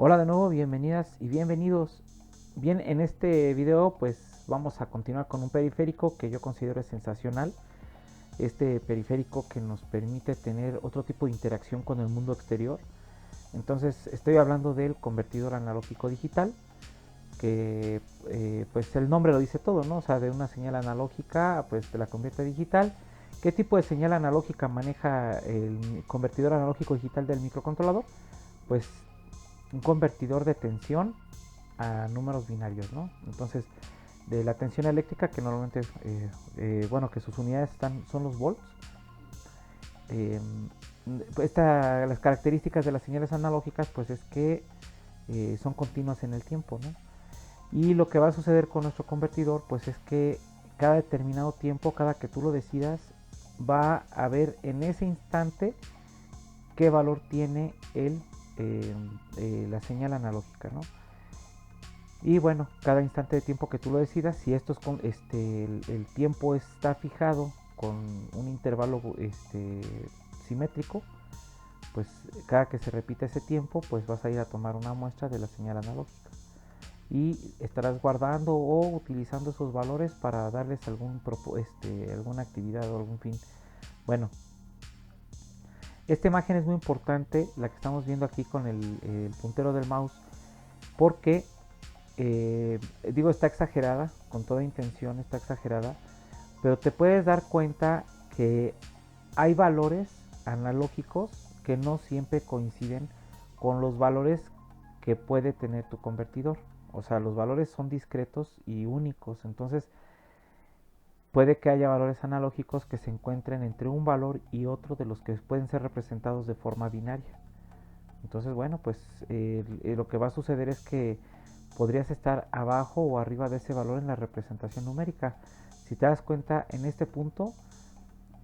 Hola de nuevo, bienvenidas y bienvenidos. Bien, en este video pues vamos a continuar con un periférico que yo considero sensacional. Este periférico que nos permite tener otro tipo de interacción con el mundo exterior. Entonces estoy hablando del convertidor analógico digital, que pues el nombre lo dice todo, ¿no? O sea, de una señal analógica pues te la convierte a digital. ¿Qué tipo de señal analógica maneja el convertidor analógico digital del microcontrolador? Pues un convertidor de tensión a números binarios, ¿no? Entonces, de la tensión eléctrica, que normalmente, bueno, que sus unidades son los volts. Eh, las características de las señales analógicas, pues es que son continuas en el tiempo, ¿no? Y lo que va a suceder con nuestro convertidor, pues es que cada determinado tiempo, cada que tú lo decidas, va a ver en ese instante qué valor tiene la señal analógica, ¿no? Y bueno, cada instante de tiempo que tú lo decidas, si esto es el tiempo está fijado con un intervalo simétrico, pues cada que se repita ese tiempo, pues vas a ir a tomar una muestra de la señal analógica y estarás guardando o utilizando esos valores para darles alguna actividad o algún fin. Bueno, esta imagen es muy importante, la que estamos viendo aquí con el puntero del mouse, porque digo, está exagerada, con toda intención está exagerada, pero te puedes dar cuenta que hay valores analógicos que no siempre coinciden con los valores que puede tener tu convertidor. O sea, los valores son discretos y únicos, entonces puede que haya valores analógicos que se encuentren entre un valor y otro de los que pueden ser representados de forma binaria. Entonces, bueno, pues lo que va a suceder es que podrías estar abajo o arriba de ese valor en la representación numérica. Si te das cuenta, en este punto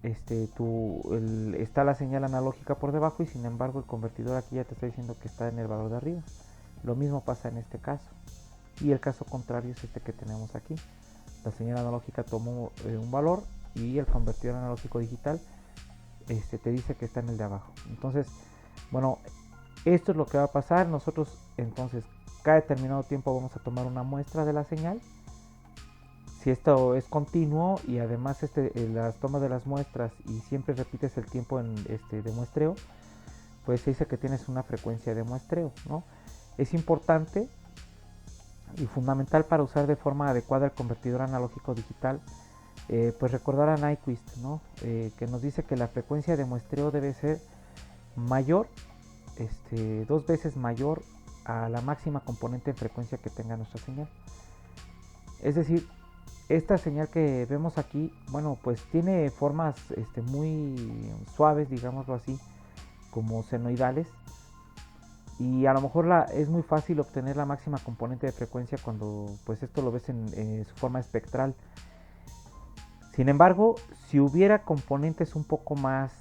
está la señal analógica por debajo y sin embargo el convertidor aquí ya te está diciendo que está en el valor de arriba. Lo mismo pasa en este caso. Y el caso contrario es este que tenemos aquí. La señal analógica tomó un valor y el convertidor analógico digital te dice que está en el de abajo. Entonces, bueno, esto es lo que va a pasar. Nosotros entonces cada determinado tiempo vamos a tomar una muestra de la señal. Si esto es continuo y además las tomas de las muestras y siempre repites el tiempo de muestreo, pues se dice que tienes una frecuencia de muestreo, ¿no? Es importante y fundamental para usar de forma adecuada el convertidor analógico digital, pues recordar a Nyquist, ¿no? Que nos dice que la frecuencia de muestreo debe ser mayor, dos veces mayor a la máxima componente en frecuencia que tenga nuestra señal. Es decir, esta señal que vemos aquí, bueno, pues tiene formas muy suaves, digámoslo así, como senoidales. Y a lo mejor es muy fácil obtener la máxima componente de frecuencia cuando pues esto lo ves en su forma espectral. Sin embargo, si hubiera componentes un poco más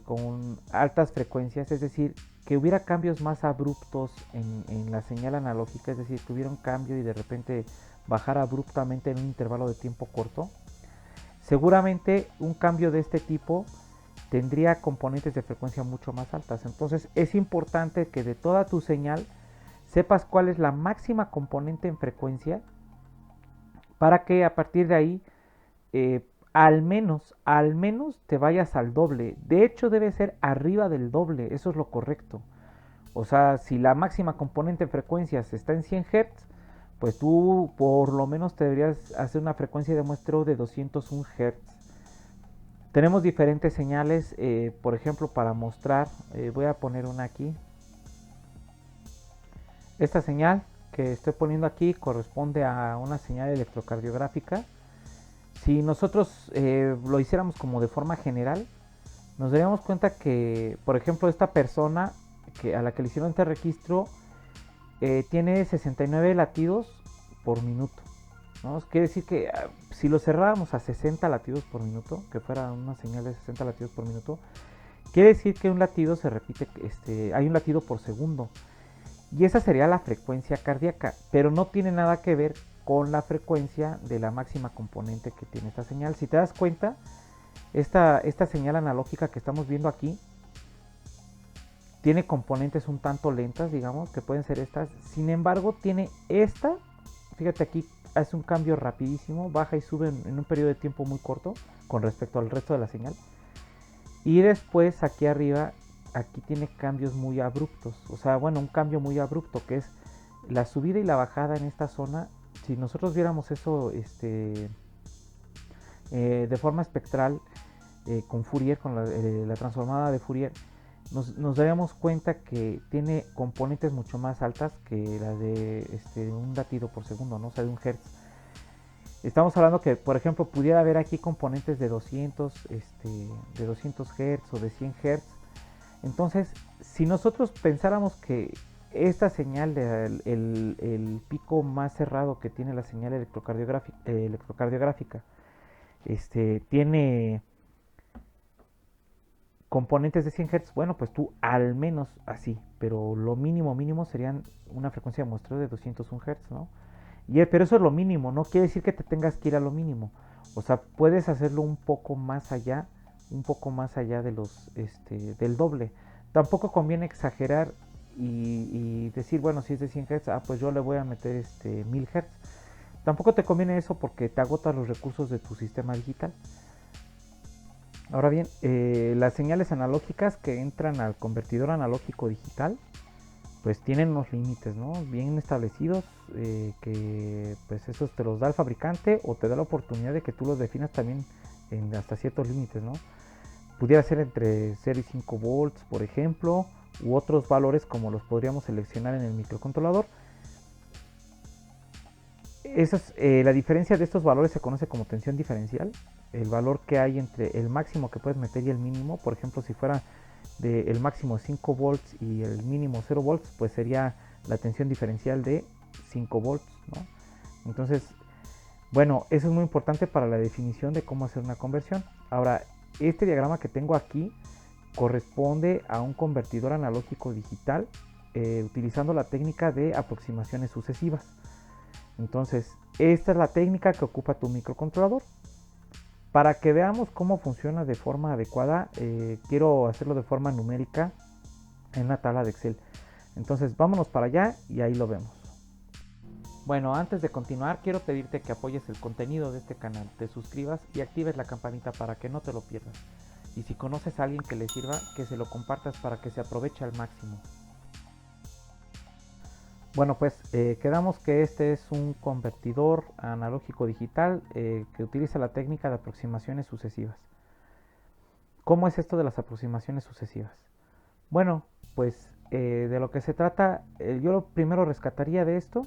con altas frecuencias, es decir, que hubiera cambios más abruptos en la señal analógica, es decir, que hubiera un cambio y de repente bajar abruptamente en un intervalo de tiempo corto, seguramente un cambio de este tipo tendría componentes de frecuencia mucho más altas. Entonces es importante que de toda tu señal sepas cuál es la máxima componente en frecuencia para que a partir de ahí al menos te vayas al doble. De hecho debe ser arriba del doble, eso es lo correcto. O sea, si la máxima componente en frecuencias está en 100 Hz, pues tú por lo menos te deberías hacer una frecuencia de muestreo de 201 Hz. Tenemos diferentes señales, por ejemplo, para mostrar, voy a poner una aquí. Esta señal que estoy poniendo aquí corresponde a una señal electrocardiográfica. Si nosotros lo hiciéramos como de forma general, nos daríamos cuenta que, por ejemplo, esta persona a la que le hicieron este registro tiene 69 latidos por minuto, ¿no? Quiere decir que si lo cerráramos a 60 latidos por minuto, que fuera una señal de 60 latidos por minuto, quiere decir que un latido se repite, hay un latido por segundo. Y esa sería la frecuencia cardíaca, pero no tiene nada que ver con la frecuencia de la máxima componente que tiene esta señal. Si te das cuenta, esta señal analógica que estamos viendo aquí tiene componentes un tanto lentas, digamos, que pueden ser estas. Sin embargo, tiene esta, fíjate aquí, hace un cambio rapidísimo, baja y sube en un periodo de tiempo muy corto con respecto al resto de la señal. Y después aquí arriba, aquí tiene cambios muy abruptos, o sea, bueno, un cambio muy abrupto que es la subida y la bajada en esta zona. Si nosotros viéramos eso de forma espectral, con Fourier, con la transformada de Fourier, nos daríamos cuenta que tiene componentes mucho más altas que las de un latido por segundo, ¿no? O sea, de un hertz. Estamos hablando que, por ejemplo, pudiera haber aquí componentes de 200 Hz o de 100 Hz. Entonces, si nosotros pensáramos que esta señal, el pico más cerrado que tiene la señal electrocardiográfica, tiene componentes de 100 Hz, bueno, pues tú al menos así, pero lo mínimo mínimo serían una frecuencia de muestreo de 201 Hz, ¿no? Pero eso es lo mínimo, no quiere decir que te tengas que ir a lo mínimo. O sea, puedes hacerlo un poco más allá de del doble. Tampoco conviene exagerar y decir, bueno, si es de 100 Hz, pues yo le voy a meter 1000 Hz. Tampoco te conviene eso porque te agotas los recursos de tu sistema digital. Ahora bien, las señales analógicas que entran al convertidor analógico digital, pues tienen unos límites, ¿no? Bien establecidos, que pues esos te los da el fabricante o te da la oportunidad de que tú los definas también en hasta ciertos límites, ¿no? Pudiera ser entre 0 y 5 volts, por ejemplo, u otros valores como los podríamos seleccionar en el microcontrolador. La diferencia de estos valores se conoce como tensión diferencial. El valor que hay entre el máximo que puedes meter y el mínimo, por ejemplo, si fuera el máximo 5 volts y el mínimo 0 volts, pues sería la tensión diferencial de 5 volts, ¿no? Entonces, bueno, eso es muy importante para la definición de cómo hacer una conversión. Ahora, este diagrama que tengo aquí corresponde a un convertidor analógico digital, utilizando la técnica de aproximaciones sucesivas. Entonces, esta es la técnica que ocupa tu microcontrolador. Para que veamos cómo funciona de forma adecuada, quiero hacerlo de forma numérica en una tabla de Excel. Entonces, vámonos para allá y ahí lo vemos. Bueno, antes de continuar, quiero pedirte que apoyes el contenido de este canal, te suscribas y actives la campanita para que no te lo pierdas. Y si conoces a alguien que le sirva, que se lo compartas para que se aproveche al máximo. Bueno, pues quedamos que este es un convertidor analógico digital que utiliza la técnica de aproximaciones sucesivas. ¿Cómo es esto de las aproximaciones sucesivas? Bueno, pues de lo que se trata, yo lo primero rescataría de esto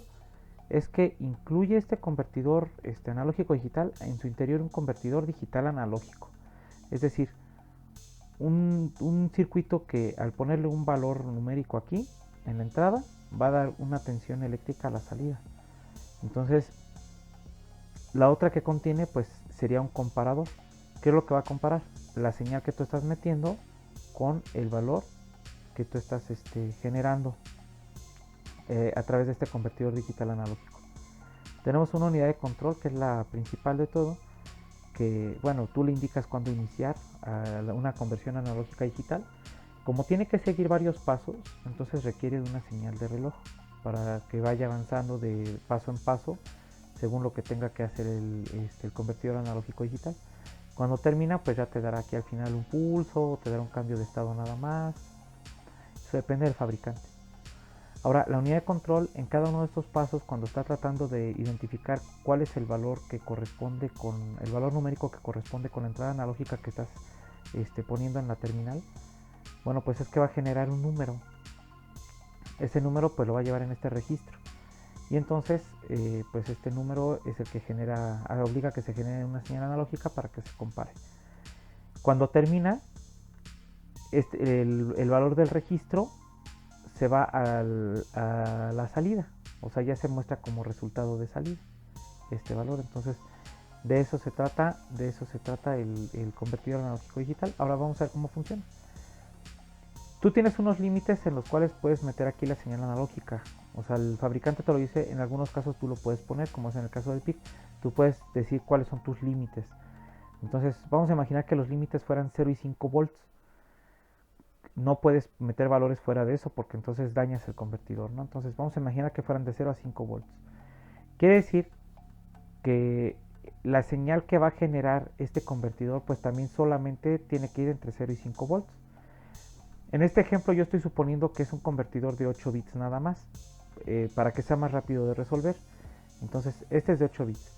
es que incluye este convertidor analógico digital en su interior un convertidor digital analógico. Es decir, un circuito que al ponerle un valor numérico aquí en la entrada va a dar una tensión eléctrica a la salida. Entonces, la otra que contiene pues sería un comparador. ¿Qué es lo que va a comparar? La señal que tú estás metiendo con el valor que tú estás generando a través de este convertidor digital analógico. Tenemos una unidad de control que es la principal de todo, que bueno, tú le indicas cuándo iniciar una conversión analógica digital. Como tiene que seguir varios pasos, entonces requiere de una señal de reloj para que vaya avanzando de paso en paso según lo que tenga que hacer el convertidor analógico digital. Cuando termina, pues ya te dará aquí al final un pulso, te dará un cambio de estado nada más. Eso depende del fabricante. Ahora, la unidad de control en cada uno de estos pasos, cuando está tratando de identificar cuál es el valor que corresponde con el valor numérico que corresponde con la entrada analógica que estás poniendo en la terminal, bueno, pues es que va a generar un número. Ese número pues lo va a llevar en este registro. Y entonces, pues este número es el que obliga a que se genere una señal analógica para que se compare. Cuando termina, el valor del registro se va a la salida, o sea, ya se muestra como resultado de salida este valor. Entonces, de eso se trata el convertidor analógico digital. Ahora vamos a ver cómo funciona. Tú tienes unos límites en los cuales puedes meter aquí la señal analógica. O sea, el fabricante te lo dice, en algunos casos tú lo puedes poner, como es en el caso del PIC. Tú puedes decir cuáles son tus límites. Entonces, vamos a imaginar que los límites fueran 0 y 5 volts. no puedes meter valores fuera de eso porque entonces dañas el convertidor, ¿no? Entonces vamos a imaginar que fueran de 0 a 5 volts. Quiere decir que la señal que va a generar este convertidor pues también solamente tiene que ir entre 0 y 5 volts. En este ejemplo yo estoy suponiendo que es un convertidor de 8 bits nada más, para que sea más rápido de resolver. Entonces este es de 8 bits.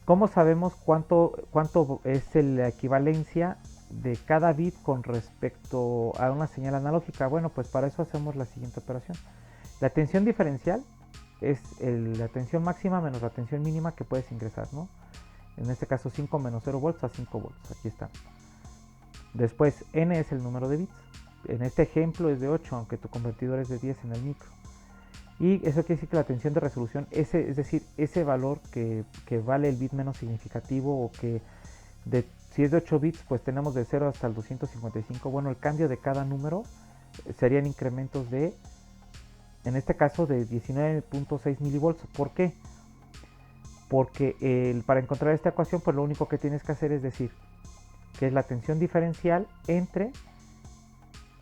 ¿Cómo sabemos cuánto es la equivalencia de cada bit con respecto a una señal analógica? Bueno, pues para eso hacemos la siguiente operación. La tensión diferencial es la tensión máxima menos la tensión mínima que puedes ingresar, ¿no? En este caso 5 menos 0 volts a 5 volts, aquí está. Después n es el número de bits. En este ejemplo es de 8, aunque tu convertidor es de 10 en el micro. Y eso quiere decir que la tensión de resolución, es decir, ese valor que vale el bit menos significativo, o que si es de 8 bits, pues tenemos de 0 hasta el 255. Bueno, el cambio de cada número serían incrementos de, en este caso, de 19.6 milivolts. ¿Por qué? Porque para encontrar esta ecuación, pues lo único que tienes que hacer es decir que es la tensión diferencial entre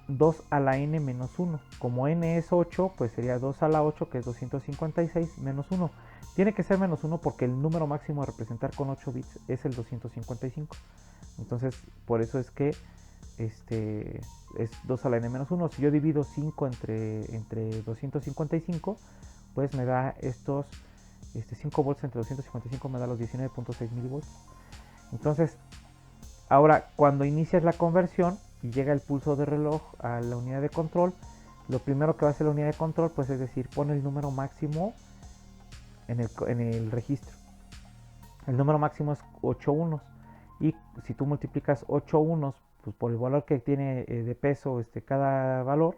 2 a la n menos 1. Como n es 8, pues sería 2 a la 8, que es 256, menos 1. Tiene que ser menos 1 porque el número máximo a representar con 8 bits es el 255. Entonces, por eso es que es 2 a la n menos 1. Si yo divido 5 entre 255, pues me da estos 5 volts entre 255, me da los 19.6 milivolts. Entonces, ahora cuando inicias la conversión y llega el pulso de reloj a la unidad de control, lo primero que va a hacer la unidad de control, pues es decir, pone el número máximo en el registro. El número máximo es 8 unos, y si tú multiplicas 8 unos pues por el valor que tiene de peso cada valor,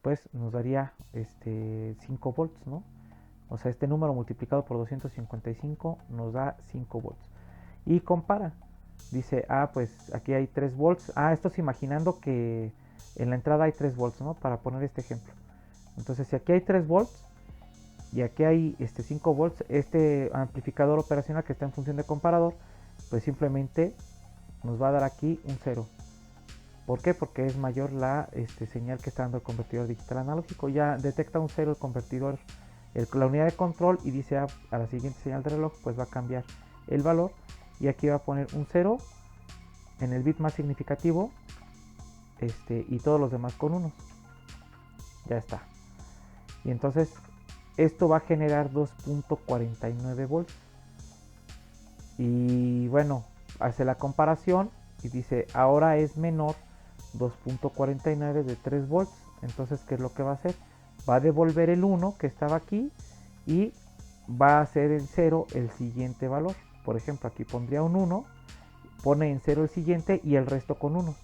pues nos daría 5 volts, ¿no? O sea, este número multiplicado por 255 nos da 5 volts. Y compara. Dice, pues aquí hay 3 volts. Esto es imaginando que en la entrada hay 3 volts, ¿no? Para poner este ejemplo. Entonces, si aquí hay 3 volts y aquí hay 5 volts, este amplificador operacional que está en función de comparador, pues simplemente nos va a dar aquí un 0. ¿Por qué? Porque es mayor la señal que está dando el convertidor digital analógico. Ya detecta un 0 el convertidor, la unidad de control, y dice a la siguiente señal de reloj, pues va a cambiar el valor. Y aquí va a poner un 0 en el bit más significativo, y todos los demás con unos. Ya está. Y entonces esto va a generar 2.49 volts. Y bueno, hace la comparación y dice, ahora es menor 2.49 de 3 volts. Entonces, ¿qué es lo que va a hacer? Va a devolver el 1 que estaba aquí y va a hacer en 0 el siguiente valor. Por ejemplo, aquí pondría un 1, pone en 0 el siguiente y el resto con 1.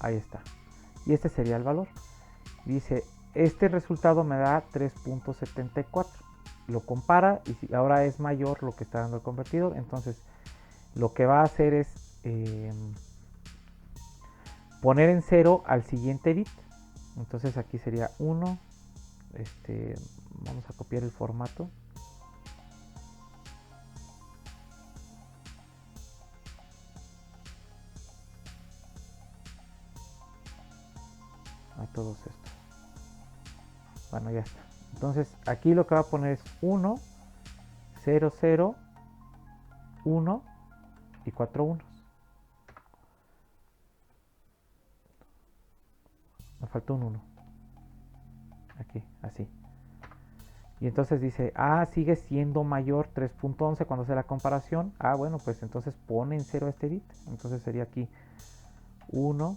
Ahí está. Y este sería el valor. Dice, este resultado me da 3.74. Lo compara y si ahora es mayor lo que está dando el convertidor. Entonces, lo que va a hacer es poner en 0 al siguiente bit. Entonces aquí sería 1. Vamos a copiar el formato. A todos estos. Bueno, ya está. Entonces aquí lo que va a poner es 1, 0, 0, 1 y 4 unos. Me falta un 1. Aquí, así. Y entonces dice, sigue siendo mayor 3.11 cuando hace la comparación. Bueno, pues entonces pone en 0 este bit. Entonces sería aquí 1.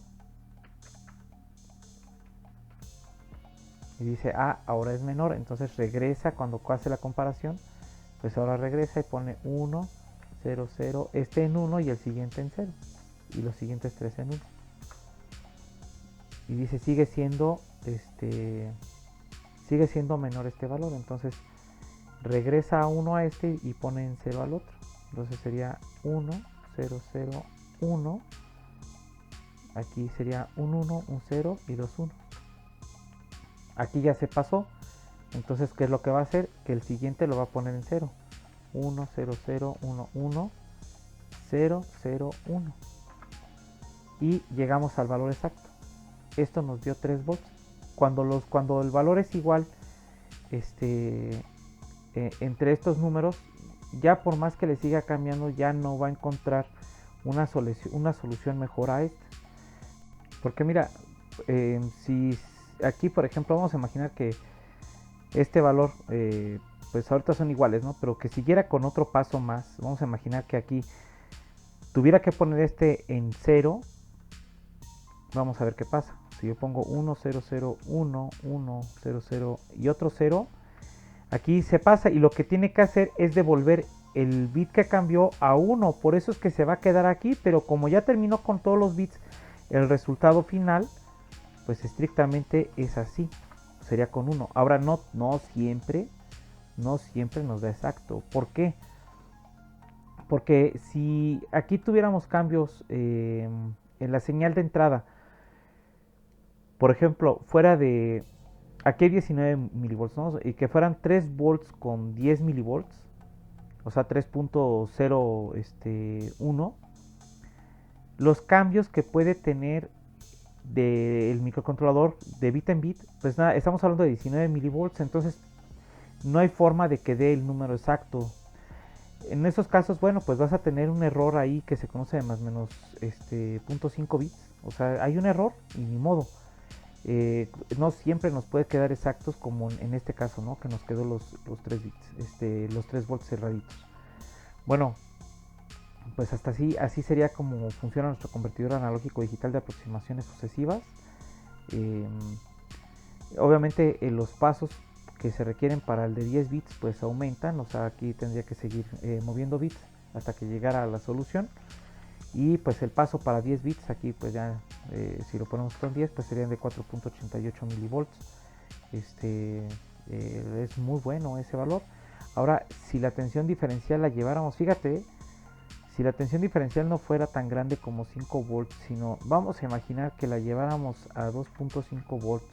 Y dice, ahora es menor. Entonces regresa cuando hace la comparación. Pues ahora regresa y pone 1, 0, 0. Este en 1 y el siguiente en 0. Y los siguientes 3 en 1. Y dice, sigue siendo menor este valor. Entonces regresa a 1 a este y pone en 0 al otro. Entonces sería 1, 0, 0, 1. Aquí sería un 1, un 0 y 2 1. Aquí ya se pasó. Entonces, ¿qué es lo que va a hacer? Que el siguiente lo va a poner en 0. 1, 0, 0, 1, 1, 001 y llegamos al valor exacto. Esto nos dio 3 volts. Cuando el valor es igual entre estos números, ya por más que le siga cambiando, ya no va a encontrar una solución mejor a esto. Porque mira, si aquí por ejemplo vamos a imaginar que este valor, pues ahorita son iguales, ¿no? Pero que siguiera con otro paso más. Vamos a imaginar que aquí tuviera que poner este en 0. Vamos a ver qué pasa. Si yo pongo 1, 0, 0, 1, 1, 0, 0 y otro 0, aquí se pasa y lo que tiene que hacer es devolver el bit que cambió a 1. Por eso es que se va a quedar aquí, pero como ya terminó con todos los bits, el resultado final, pues estrictamente es así. Sería con 1. Ahora no siempre nos da exacto. ¿Por qué? Porque si aquí tuviéramos cambios en la señal de entrada, por ejemplo, fuera de, aquí hay 19 milivolts, ¿no? Y que fueran 3 volts con 10 milivolts, o sea 3.01, los cambios que puede tener del microcontrolador de bit en bit, pues nada, estamos hablando de 19 milivolts, entonces no hay forma de que dé el número exacto. En esos casos, bueno, pues vas a tener un error ahí que se conoce de más o menos 0.5 bits, o sea, hay un error y ni modo. No siempre nos puede quedar exactos como en este caso, ¿no? Que nos quedó los 3 bits, los 3 volts cerraditos. Bueno, pues hasta así sería como funciona nuestro convertidor analógico digital de aproximaciones sucesivas. Eh, Obviamente los pasos que se requieren para el de 10 bits pues aumentan, o sea, aquí tendría que seguir moviendo bits hasta que llegara a la solución. Y pues el paso para 10 bits aquí pues ya si lo ponemos con 10 pues serían de 4.88 milivolts. Es muy bueno ese valor. Ahora si la tensión diferencial la lleváramos, fíjate, si la tensión diferencial no fuera tan grande como 5 volts, sino vamos a imaginar que la lleváramos a 2.5 volts,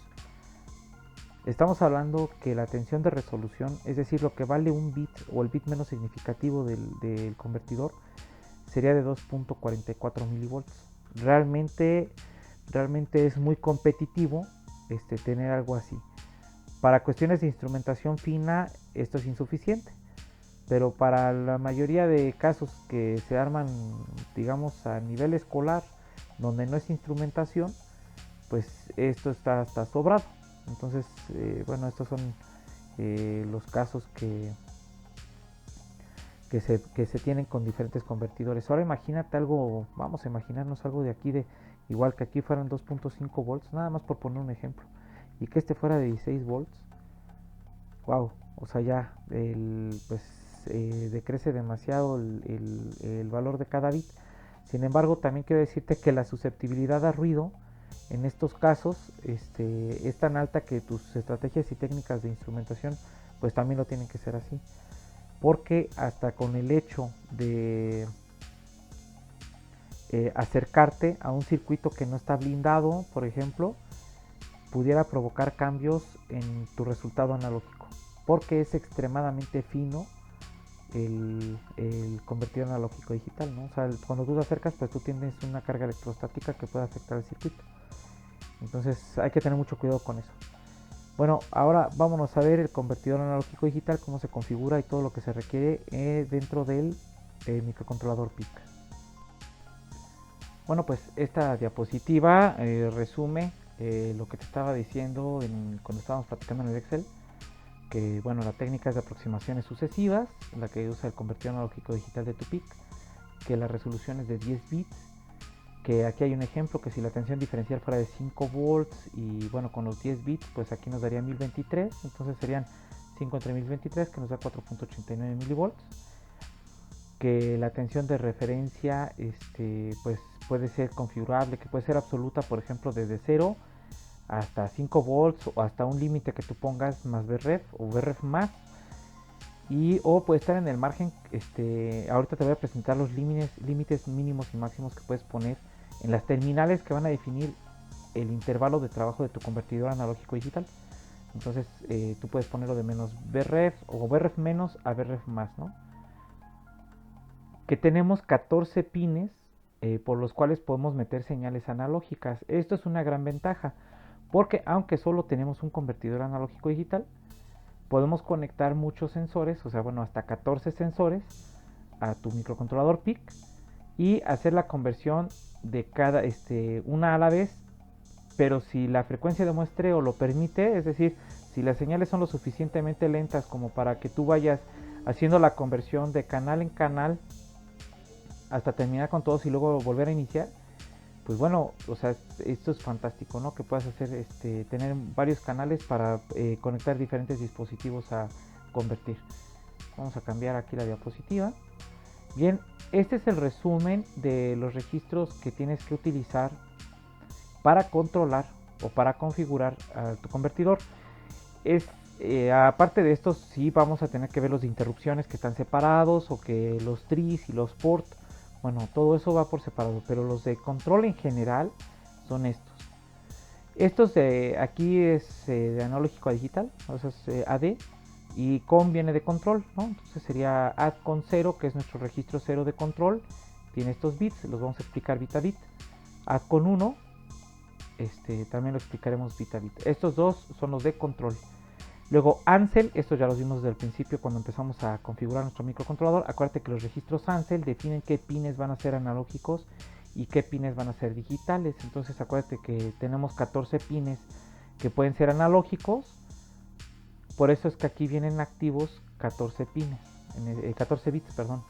estamos hablando que la tensión de resolución, es decir, lo que vale un bit o el bit menos significativo del convertidor, sería de 2.44 milivolts. Realmente es muy competitivo tener algo así. Para cuestiones de instrumentación fina esto es insuficiente, pero para la mayoría de casos que se arman, digamos, a nivel escolar, donde no es instrumentación, pues esto está sobrado. Entonces, bueno, estos son los casos que se tienen con diferentes convertidores. Ahora imagínate algo, vamos a imaginarnos algo de aquí, de igual que aquí fueran 2.5 volts, nada más por poner un ejemplo, y que este fuera de 16 volts. Wow, o sea, ya pues decrece demasiado el valor de cada bit. Sin embargo, también quiero decirte que la susceptibilidad a ruido en estos casos es tan alta que tus estrategias y técnicas de instrumentación pues también lo tienen que ser así, porque hasta con el hecho de acercarte a un circuito que no está blindado, por ejemplo, pudiera provocar cambios en tu resultado analógico, porque es extremadamente fino el convertidor analógico digital, ¿no? O sea, cuando tú te acercas, pues tú tienes una carga electrostática que puede afectar el circuito. Entonces hay que tener mucho cuidado con eso. Bueno, ahora vámonos a ver el convertidor analógico digital, cómo se configura y todo lo que se requiere dentro del microcontrolador PIC. Bueno, pues esta diapositiva resume lo que te estaba diciendo cuando estábamos platicando en el Excel, que bueno, la técnica es de aproximaciones sucesivas, la que usa el convertidor analógico digital de tu PIC, que la resolución es de 10 bits, que aquí hay un ejemplo que si la tensión diferencial fuera de 5 volts y bueno, con los 10 bits pues aquí nos daría 1023, entonces serían 5 entre 1023 que nos da 4.89 milivolts, que la tensión de referencia pues puede ser configurable, que puede ser absoluta, por ejemplo desde 0 hasta 5 volts o hasta un límite que tú pongas más VREF o VREF más, y o puede estar en el margen. Ahorita te voy a presentar los límites mínimos y máximos que puedes poner en las terminales que van a definir el intervalo de trabajo de tu convertidor analógico digital. Entonces tú puedes ponerlo de menos VREF o VREF menos a VREF más, ¿no? que tenemos 14 pines por los cuales podemos meter señales analógicas. Esto es una gran ventaja, porque aunque solo tenemos un convertidor analógico digital, podemos conectar muchos sensores, o sea, bueno, hasta 14 sensores a tu microcontrolador PIC y hacer la conversión de cada una a la vez, pero si la frecuencia de muestreo lo permite, es decir, si las señales son lo suficientemente lentas como para que tú vayas haciendo la conversión de canal en canal hasta terminar con todos y luego volver a iniciar, pues bueno, o sea, esto es fantástico, ¿no? Que puedas hacer, tener varios canales para conectar diferentes dispositivos a convertir. Vamos a cambiar aquí la diapositiva. Bien, este es el resumen de los registros que tienes que utilizar para controlar o para configurar tu convertidor. Aparte de estos, sí vamos a tener que ver los de interrupciones que están separados, o que los tris y los port. Bueno, todo eso va por separado, pero los de control en general son estos. Estos de aquí es de analógico a digital, o sea, es AD, y con viene de control, ¿no? Entonces sería add con 0, que es nuestro registro 0 de control. Tiene estos bits, los vamos a explicar bit a bit. Add con 1, también lo explicaremos bit a bit. Estos dos son los de control. Luego Ansel, estos ya los vimos desde el principio cuando empezamos a configurar nuestro microcontrolador. Acuérdate que los registros Ansel definen qué pines van a ser analógicos y qué pines van a ser digitales. Entonces acuérdate que tenemos 14 pines que pueden ser analógicos. Por eso es que aquí vienen activos 14 pines, 14 bits, perdón.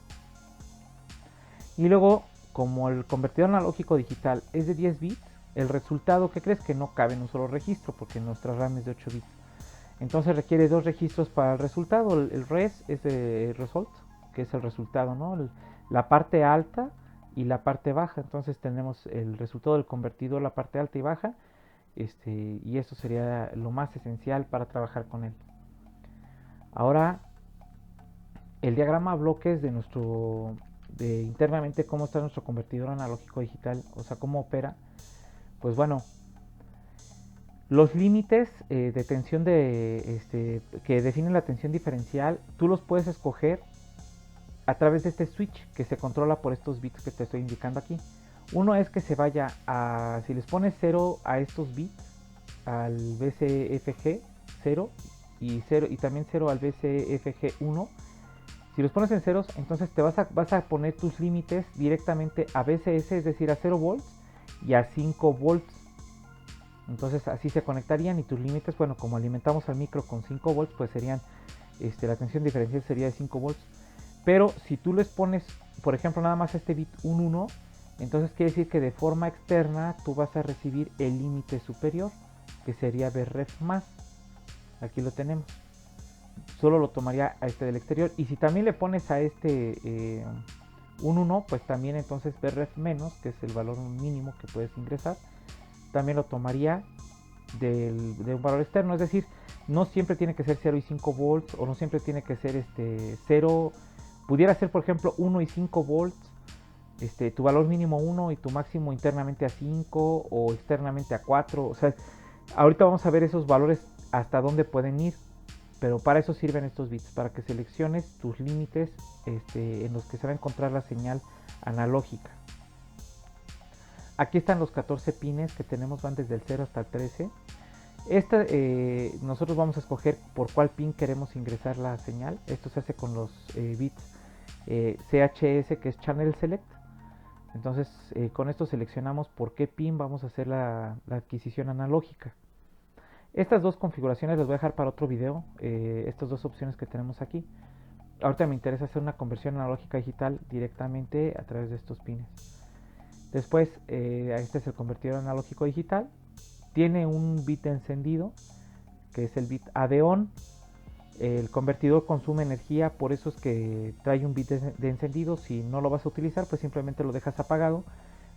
Y luego, como el convertidor analógico digital es de 10 bits, el resultado, ¿qué crees? Que no cabe en un solo registro, porque nuestra RAM es de 8 bits. Entonces requiere dos registros para el resultado. El res es de result, que es el resultado, ¿no? La parte alta y la parte baja. Entonces tenemos el resultado del convertidor, la parte alta y baja, y eso sería lo más esencial para trabajar con él. Ahora, el diagrama bloques de internamente cómo está nuestro convertidor analógico digital, o sea, cómo opera. Pues bueno, los límites de tensión que definen la tensión diferencial, tú los puedes escoger a través de este switch que se controla por estos bits que te estoy indicando aquí. Uno es que se vaya a, si les pones 0 a estos bits, al BCFG 0 y también 0 al BCFG 1, si los pones en ceros, entonces te vas a poner tus límites directamente a BCS, es decir, a 0 volts y a 5 volts. Entonces así se conectarían, y tus límites, bueno, como alimentamos al micro con 5 volts, pues serían, la tensión diferencial sería de 5 volts. Pero si tú les pones, por ejemplo, nada más este bit 1, entonces quiere decir que de forma externa tú vas a recibir el límite superior, que sería Vref más. Aquí lo tenemos. Solo lo tomaría a este del exterior. Y si también le pones a este 1, pues también entonces Vref menos, que es el valor mínimo que puedes ingresar, también lo tomaría de un valor externo. Es decir, no siempre tiene que ser 0 y 5 volts, o no siempre tiene que ser 0. Pudiera ser, por ejemplo, 1 y 5 volts, tu valor mínimo 1 y tu máximo internamente a 5 o externamente a 4. O sea, ahorita vamos a ver esos valores hasta dónde pueden ir, pero para eso sirven estos bits, para que selecciones tus límites en los que se va a encontrar la señal analógica. Aquí están los 14 pines que tenemos, van desde el 0 hasta el 13. Nosotros vamos a escoger por cuál pin queremos ingresar la señal. Esto se hace con los bits CHS, que es Channel Select. Entonces con esto seleccionamos por qué pin vamos a hacer la adquisición analógica. Estas dos configuraciones las voy a dejar para otro video, estas dos opciones que tenemos aquí. Ahorita me interesa hacer una conversión analógica digital directamente a través de estos pines. Después, este es el convertidor analógico digital. Tiene un bit de encendido, que es el bit AD-ON. El convertidor consume energía, por eso es que trae un bit de encendido. Si no lo vas a utilizar, pues simplemente lo dejas apagado,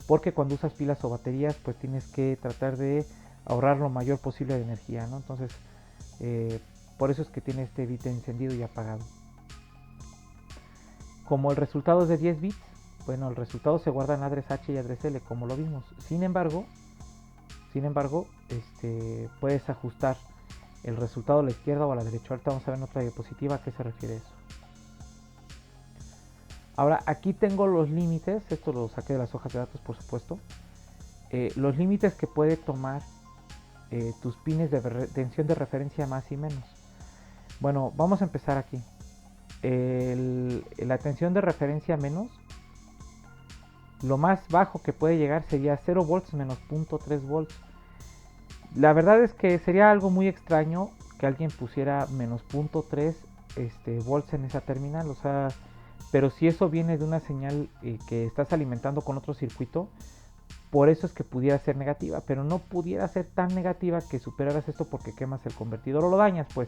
porque cuando usas pilas o baterías, pues tienes que tratar de ahorrar lo mayor posible de energía, ¿no? Entonces, por eso es que tiene este bit de encendido y apagado. Como el resultado es de 10 bits, bueno, el resultado se guarda en address H y address L, como lo vimos. Sin embargo, puedes ajustar el resultado a la izquierda o a la derecha. Ahorita vamos a ver en otra diapositiva a qué se refiere eso. Ahora aquí tengo los límites, esto lo saqué de las hojas de datos por supuesto, los límites que puede tomar tus pines de tensión de referencia más y menos. Bueno, vamos a empezar aquí. La tensión de referencia menos, lo más bajo que puede llegar sería 0 volts menos 0.3 volts. La verdad es que sería algo muy extraño que alguien pusiera menos 0.3 volts en esa terminal, o sea, pero si eso viene de una señal que estás alimentando con otro circuito, por eso es que pudiera ser negativa, pero no pudiera ser tan negativa que superaras esto porque quemas el convertidor o lo dañas, pues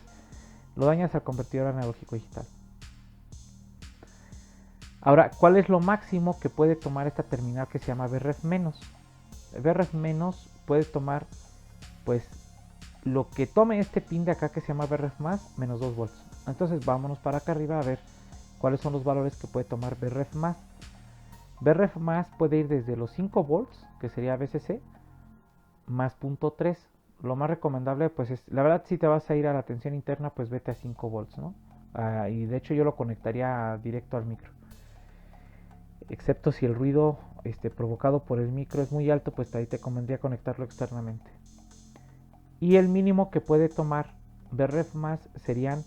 lo dañas al convertidor analógico digital. Ahora, ¿cuál es lo máximo que puede tomar esta terminal que se llama VREF menos? VREF menos puede tomar, pues, lo que tome este pin de acá que se llama VREF más menos 2 volts. Entonces vámonos para acá arriba a ver cuáles son los valores que puede tomar VREF más. VREF más puede ir desde los 5 volts, que sería VCC, más 0.3. Lo más recomendable, pues es, la verdad, si te vas a ir a la tensión interna, pues vete a 5 volts, ¿no? Y de hecho yo lo conectaría directo al micro. Excepto si el ruido provocado por el micro es muy alto, pues ahí te convendría conectarlo externamente. Y el mínimo que puede tomar VREF más serían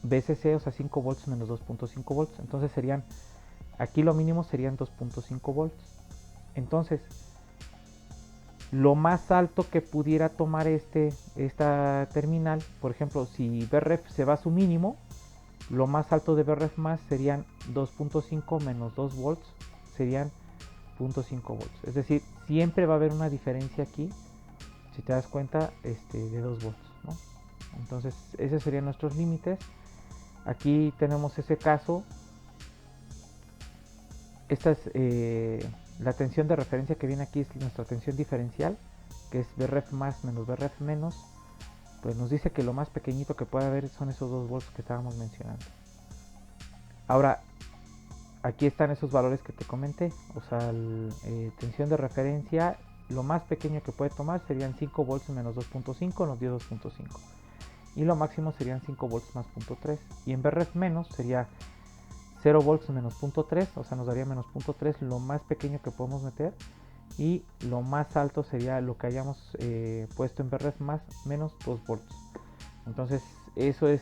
VCC, o sea 5 volts menos 2.5 volts. Entonces serían, aquí lo mínimo serían 2.5 volts. Entonces, lo más alto que pudiera tomar esta terminal, por ejemplo, si VREF se va a su mínimo, lo más alto de VREF más serían 2.5 menos 2 volts, serían 0.5 volts. Es decir, siempre va a haber una diferencia aquí, si te das cuenta, de 2 volts, ¿no? Entonces, esos serían nuestros límites. Aquí tenemos ese caso. Esta es la tensión de referencia que viene aquí, es nuestra tensión diferencial, que es VREF más menos VREF menos. Pues nos dice que lo más pequeñito que puede haber son esos 2 volts que estábamos mencionando. Ahora, aquí están esos valores que te comenté, o sea, tensión de referencia, lo más pequeño que puede tomar serían 5 volts menos 2.5, nos dio 2.5. Y lo máximo serían 5 volts más 0.3. Y en VREF menos sería 0 volts menos 0.3, o sea, nos daría menos 0.3, lo más pequeño que podemos meter. Y lo más alto sería lo que hayamos puesto en VREF más menos 2 volts. Entonces, eso es,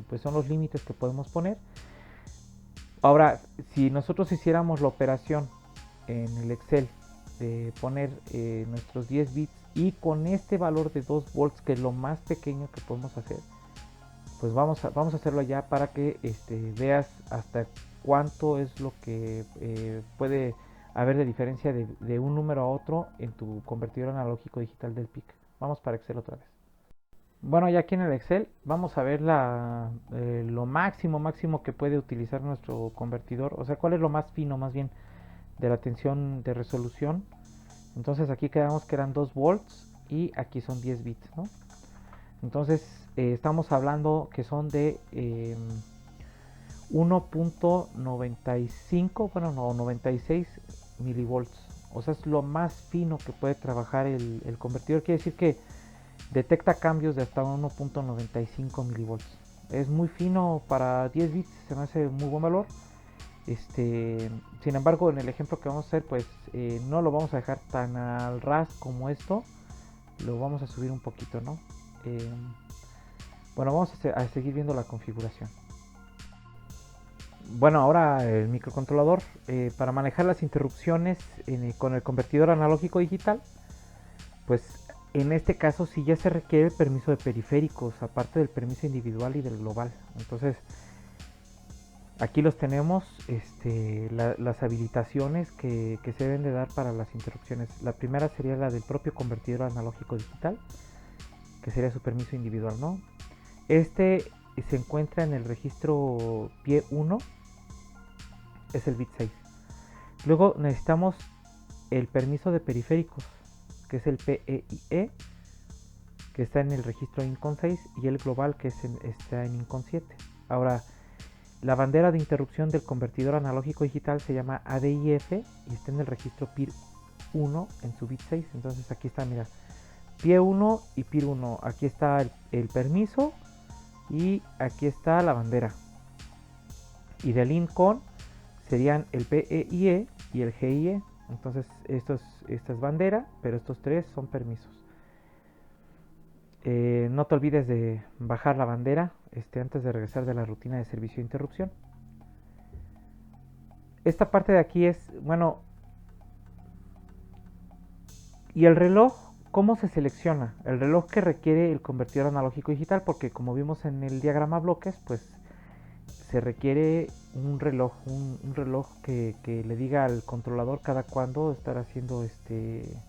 pues son los límites que podemos poner. Ahora, si nosotros hiciéramos la operación en el Excel de poner nuestros 10 bits y con este valor de 2 volts, que es lo más pequeño que podemos hacer, pues vamos a hacerlo ya para que veas hasta cuánto es lo que puede haber de diferencia de un número a otro en tu convertidor analógico digital del PIC. Vamos para Excel otra vez. Bueno, ya aquí en el Excel vamos a ver lo máximo que puede utilizar nuestro convertidor, o sea, cuál es lo más fino más bien de la tensión de resolución. Entonces aquí quedamos que eran 2 volts y aquí son 10 bits, ¿no? Entonces estamos hablando que son de 1.95, bueno, no, 96 milivolts. O sea, es lo más fino que puede trabajar el convertidor. Quiere decir que detecta cambios de hasta 1.95 milivolts. Es muy fino para 10 bits, se me hace muy buen valor. Sin embargo, en el ejemplo que vamos a hacer, pues no lo vamos a dejar tan al ras como esto. Lo vamos a subir un poquito, ¿no? Bueno, vamos a seguir viendo la configuración. Bueno, ahora el microcontrolador para manejar las interrupciones con el convertidor analógico digital, pues en este caso sí ya se requiere el permiso de periféricos, aparte del permiso individual y del global. Entonces, aquí los tenemos, las habilitaciones que se deben de dar para las interrupciones. La primera sería la del propio convertidor analógico digital, que sería su permiso individual, ¿no? Se encuentra en el registro pie 1, es el bit 6. Luego necesitamos el permiso de periféricos, que es el PEIE, que está en el registro INCON 6, y el global, que está en INCON 7. Ahora, la bandera de interrupción del convertidor analógico digital se llama ADIF y está en el registro PIR 1 en su bit 6. Entonces aquí está, mira, PIE 1 y PIR 1. Aquí está el permiso y aquí está la bandera. y del INCON serían el PEIE y el GIE. Entonces esta es bandera, pero estos tres son permisos. No te olvides de bajar la bandera antes de regresar de la rutina de servicio de interrupción. Esta parte de aquí es, bueno, ¿y el reloj cómo se selecciona? El reloj que requiere el convertidor analógico digital, porque como vimos en el diagrama bloques, pues se requiere un reloj, un reloj que le diga al controlador cada cuándo estar haciendo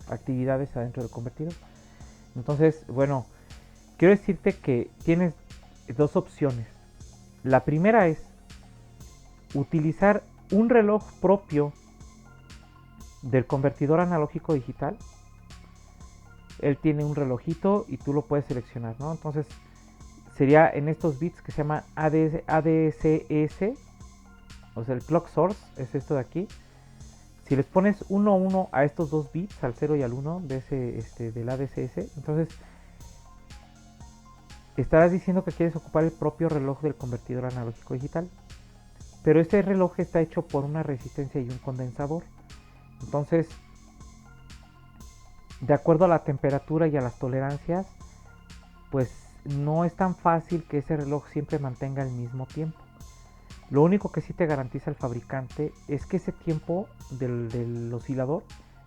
actividades adentro del convertidor. Entonces, bueno, quiero decirte que tienes dos opciones. La primera es utilizar un reloj propio del convertidor analógico digital. Él tiene un relojito y tú lo puedes seleccionar, ¿no? Entonces sería en estos bits que se llama ADCS, o sea, el clock source es esto de aquí. Si les pones 1, 1 a estos dos bits, al 0 y al 1 de del ADCS, entonces estarás diciendo que quieres ocupar el propio reloj del convertidor analógico digital. Pero este reloj está hecho por una resistencia y un condensador. Entonces, de acuerdo a la temperatura y a las tolerancias, pues no es tan fácil que ese reloj siempre mantenga el mismo tiempo. Lo único que sí te garantiza el fabricante es que ese tiempo del oscilador,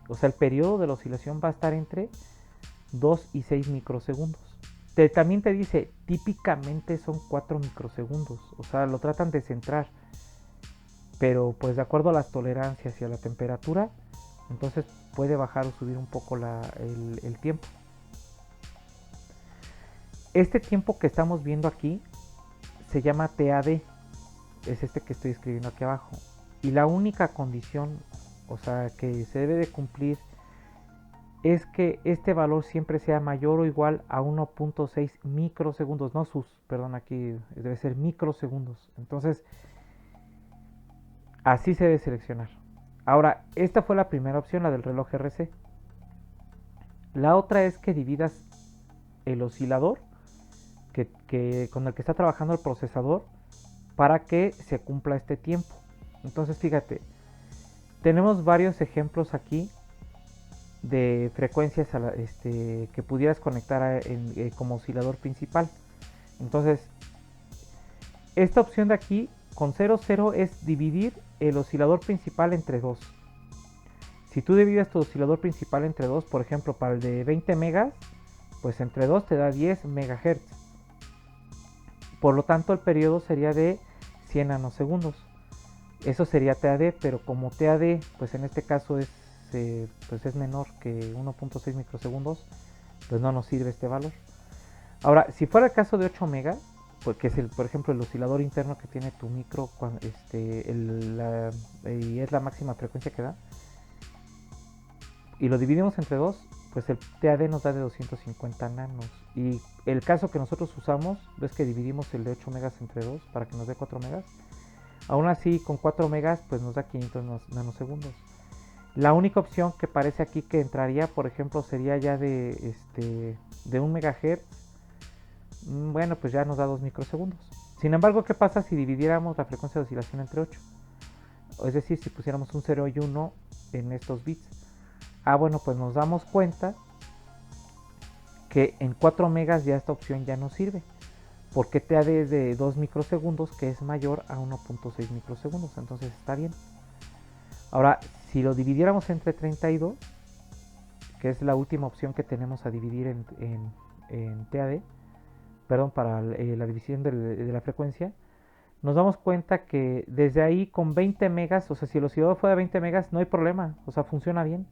o sea, el periodo de la oscilación va a estar entre 2 y 6 microsegundos. También te dice, típicamente son 4 microsegundos, o sea, lo tratan de centrar. Pero pues de acuerdo a las tolerancias y a la temperatura, entonces puede bajar o subir un poco el tiempo. Este tiempo que estamos viendo aquí se llama TAD, es este que estoy escribiendo aquí abajo. Y la única condición, o sea, que se debe de cumplir es que este valor siempre sea mayor o igual a 1.6 microsegundos, no perdón, aquí debe ser microsegundos. Entonces, así se debe seleccionar. Ahora, esta fue la primera opción, la del reloj RC. La otra es que dividas el oscilador con el que está trabajando el procesador para que se cumpla este tiempo. Entonces, fíjate, tenemos varios ejemplos aquí de frecuencias que pudieras conectar como oscilador principal. Entonces, esta opción de aquí con 0,0 es dividir el oscilador principal entre 2. Si tú divides tu oscilador principal entre 2, por ejemplo, para el de 20 megas, pues entre 2 te da 10 MHz. Por lo tanto, el periodo sería de 100 nanosegundos. Eso sería TAD, pero como TAD, pues en este caso es menor que 1.6 microsegundos, pues no nos sirve este valor. Ahora, si fuera el caso de 8 megas, porque es por ejemplo el oscilador interno que tiene tu micro y es la máxima frecuencia que da, y lo dividimos entre 2, pues el TAD nos da de 250 nanos. Y el caso que nosotros usamos, ves que dividimos el de 8 megas entre 2 para que nos dé 4 megas. Aún así, con 4 megas, pues nos da 500 nanosegundos. La única opción que parece aquí que entraría, por ejemplo, sería ya de 1 megahertz. Bueno, pues ya nos da 2 microsegundos. Sin embargo, ¿qué pasa si dividiéramos la frecuencia de oscilación entre 8? Es decir, si pusiéramos un 0 y 1 en estos bits. Bueno, pues nos damos cuenta que en 4 megas ya esta opción ya no sirve. Porque TAD es de 2 microsegundos, que es mayor a 1.6 microsegundos. Entonces está bien. Ahora, si lo dividiéramos entre 32, que es la última opción que tenemos a dividir en TAD, perdón, para la división de la frecuencia, nos damos cuenta que desde ahí con 20 megas, o sea, si el oscilador fuera de 20 megas, no hay problema, o sea, funciona bien.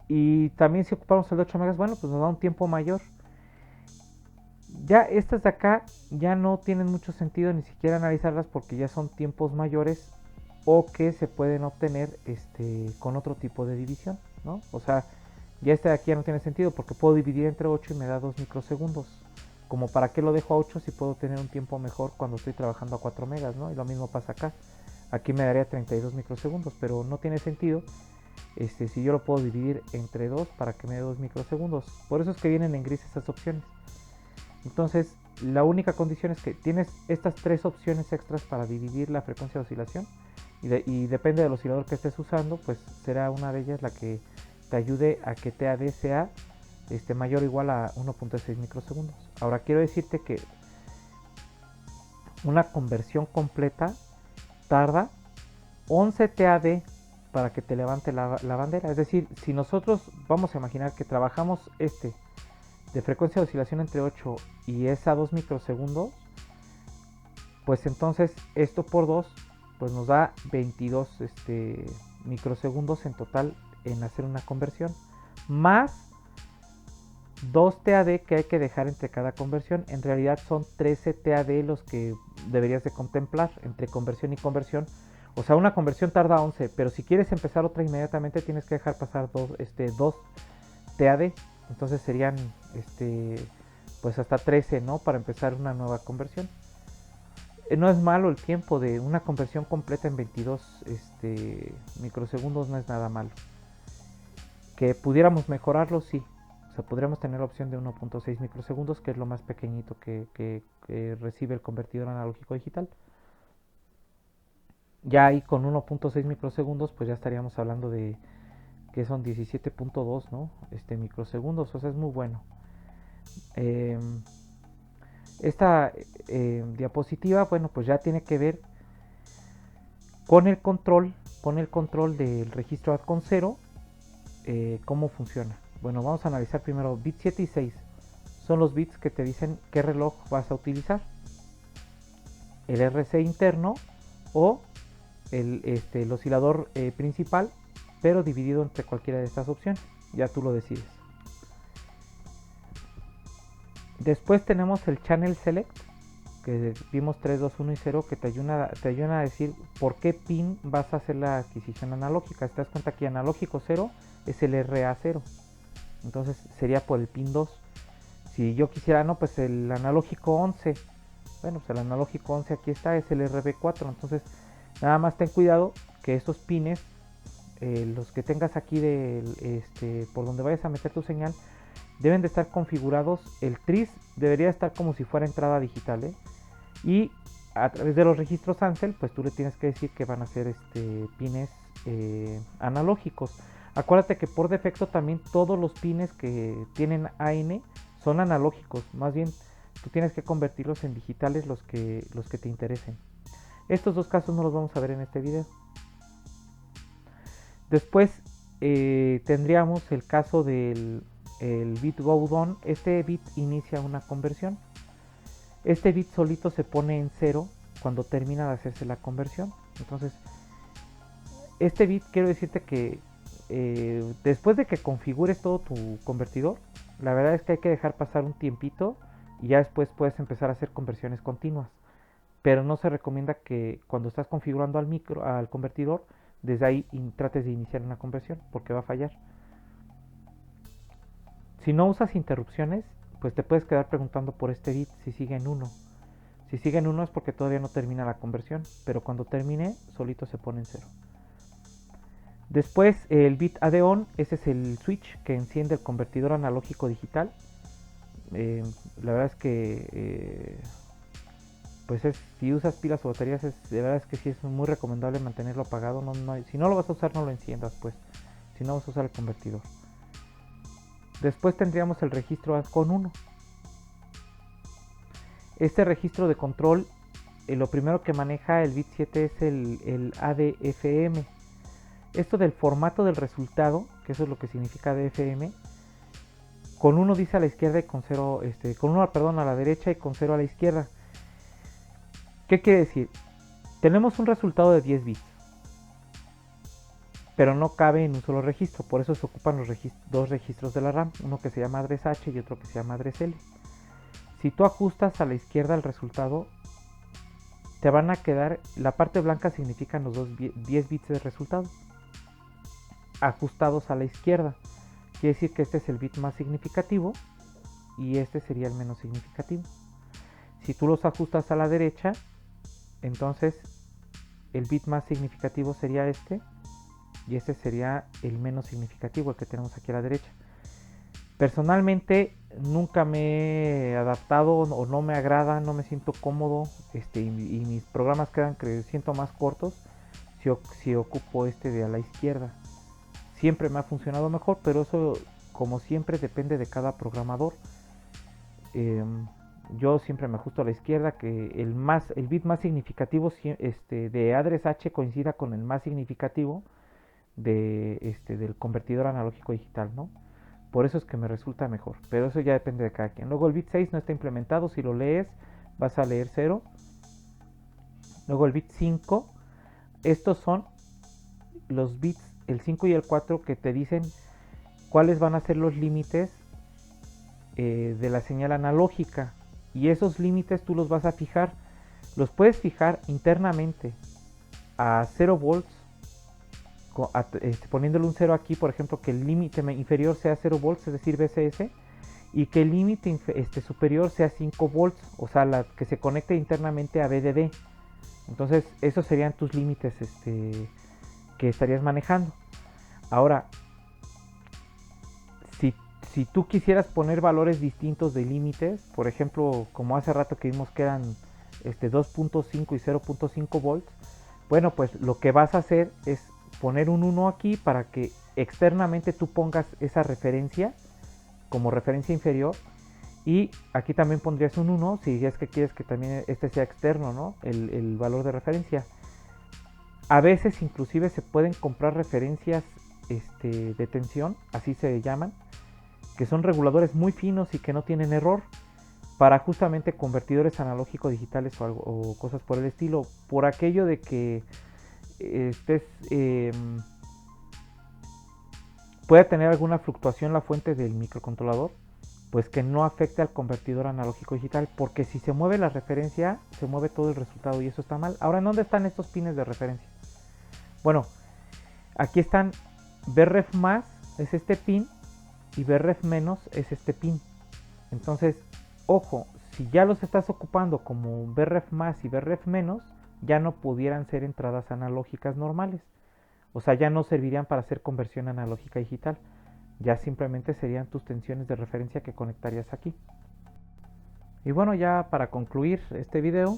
Y también si ocupamos el de 8 megas, bueno, pues nos da un tiempo mayor. Ya estas de acá ya no tienen mucho sentido ni siquiera analizarlas porque ya son tiempos mayores o que se pueden obtener con otro tipo de división, ¿no? O sea, ya de aquí ya no tiene sentido porque puedo dividir entre 8 y me da 2 microsegundos. Como para qué lo dejo a 8 si puedo tener un tiempo mejor cuando estoy trabajando a 4 megas, ¿no? Y lo mismo pasa acá. Aquí me daría 32 microsegundos, pero no tiene sentido si yo lo puedo dividir entre 2 para que me dé 2 microsegundos. Por eso es que vienen en gris estas opciones. Entonces, la única condición es que tienes estas tres opciones extras para dividir la frecuencia de oscilación y depende del oscilador que estés usando, pues será una de ellas la que te ayude a que TAD sea mayor o igual a 1.6 microsegundos. Ahora quiero decirte que una conversión completa tarda 11 TAD para que te levante la bandera. Es decir, si nosotros vamos a imaginar que trabajamos de frecuencia de oscilación entre 8 y es a 2 microsegundos, pues entonces esto por 2 pues nos da 22 microsegundos en total en hacer una conversión, más 2 TAD que hay que dejar entre cada conversión. En realidad son 13 TAD los que deberías de contemplar entre conversión y conversión. O sea, una conversión tarda 11, pero si quieres empezar otra inmediatamente tienes que dejar pasar 2 TAD. Entonces serían pues hasta 13, ¿no? Para empezar una nueva conversión. No es malo el tiempo de una conversión completa en 22 microsegundos, no es nada malo. Que pudiéramos mejorarlo, sí. O sea, podríamos tener la opción de 1.6 microsegundos, que es lo más pequeñito que recibe el convertidor analógico digital. Ya ahí con 1.6 microsegundos, pues ya estaríamos hablando de que son 17.2, ¿no? Microsegundos, o sea, es muy bueno. Esta diapositiva, bueno, pues ya tiene que ver con el control del registro AD con 0, cómo funciona. Bueno, vamos a analizar primero bits 7 y 6. Son los bits que te dicen qué reloj vas a utilizar. El RC interno o el oscilador principal, pero dividido entre cualquiera de estas opciones. Ya tú lo decides. Después tenemos el Channel Select, que vimos 3, 2, 1 y 0, que te ayudan a decir por qué pin vas a hacer la adquisición analógica. Si te das cuenta que analógico 0 es el RA0. Entonces sería por el pin 2. Si yo quisiera, no, pues el analógico 11. Bueno, pues el analógico 11 aquí está, es el RB4. Entonces nada más ten cuidado que estos pines, los que tengas aquí por donde vayas a meter tu señal, deben de estar configurados. El tris debería estar como si fuera entrada digital, y a través de los registros Ansel, pues tú le tienes que decir que van a ser pines analógicos. Acuérdate que por defecto también todos los pines que tienen AN son analógicos. Más bien tú tienes que convertirlos en digitales los que te interesen. Estos dos casos no los vamos a ver en este video. Después tendríamos el caso del bit go down. Este bit inicia una conversión. Este bit solito se pone en 0 cuando termina de hacerse la conversión. Entonces, este bit, quiero decirte que después de que configures todo tu convertidor, la verdad es que hay que dejar pasar un tiempito y ya después puedes empezar a hacer conversiones continuas. Pero no se recomienda que cuando estás configurando al convertidor, desde ahí trates de iniciar una conversión, porque va a fallar. Si no usas interrupciones, pues te puedes quedar preguntando por este bit si sigue en 1. Si sigue en 1 es porque todavía no termina la conversión, pero cuando termine, solito se pone en 0. Después el bit AD-ON, ese es el switch que enciende el convertidor analógico digital. La verdad es que pues si usas pilas o baterías, de verdad es que sí es muy recomendable mantenerlo apagado. Si no lo vas a usar, no lo enciendas, pues, si no vas a usar el convertidor. Después tendríamos el registro AD con 1. Este registro de control, lo primero que maneja el bit 7 es el ADFM. Esto del formato del resultado, que eso es lo que significa ADFM, con 1 dice a la izquierda y con 0, con 1, perdón, a la derecha y con 0 a la izquierda. ¿Qué quiere decir? Tenemos un resultado de 10 bits, pero no cabe en un solo registro, por eso se ocupan los dos registros de la RAM, uno que se llama address H y otro que se llama address L. Si tú ajustas a la izquierda el resultado, te van a quedar, la parte blanca significan los 10 bits de resultado, ajustados a la izquierda. Quiere decir que este es el bit más significativo y este sería el menos significativo. Si tú los ajustas a la derecha, entonces el bit más significativo sería este y este sería el menos significativo, el que tenemos aquí a la derecha. Personalmente nunca me he adaptado o no me agrada, no me siento cómodo, y mis programas quedan, siento más cortos si ocupo de a la izquierda. Siempre me ha funcionado mejor, pero eso, como siempre, depende de cada programador. Yo siempre me ajusto a la izquierda, que el bit más significativo de address H coincida con el más significativo del convertidor analógico digital, ¿no? Por eso es que me resulta mejor, pero eso ya depende de cada quien. Luego el bit 6 no está implementado, si lo lees vas a leer 0. Luego el bit 5, estos son los bits, el 5 y el 4, que te dicen cuáles van a ser los límites de la señal analógica, y esos límites tú los vas a fijar, los puedes fijar internamente a 0 volts, poniéndole un 0 aquí, por ejemplo, que el límite inferior sea 0 volts, es decir, VCS, y que el límite superior sea 5 volts, o sea, que se conecte internamente a VDD. Entonces, esos serían tus límites que estarías manejando. Ahora, si tú quisieras poner valores distintos de límites, por ejemplo, como hace rato que vimos que eran 2.5 y 0.5 volts, bueno, pues lo que vas a hacer es poner un 1 aquí para que externamente tú pongas esa referencia como referencia inferior, y aquí también pondrías un 1 si es que quieres que también sea externo, ¿no? El valor de referencia. A veces inclusive se pueden comprar referencias de tensión, así se llaman, que son reguladores muy finos y que no tienen error, para justamente convertidores analógico digitales o cosas por el estilo, por aquello de que puede tener alguna fluctuación la fuente del microcontrolador, pues que no afecte al convertidor analógico digital, porque si se mueve la referencia, se mueve todo el resultado y eso está mal. Ahora, ¿en dónde están estos pines de referencia? Bueno, aquí están. Vref más es este pin y Vref menos es este pin. Entonces, ojo, si ya los estás ocupando como Vref más y Vref menos, ya no pudieran ser entradas analógicas normales. O sea, ya no servirían para hacer conversión analógica digital. Ya simplemente serían tus tensiones de referencia que conectarías aquí. Y bueno, ya para concluir este video,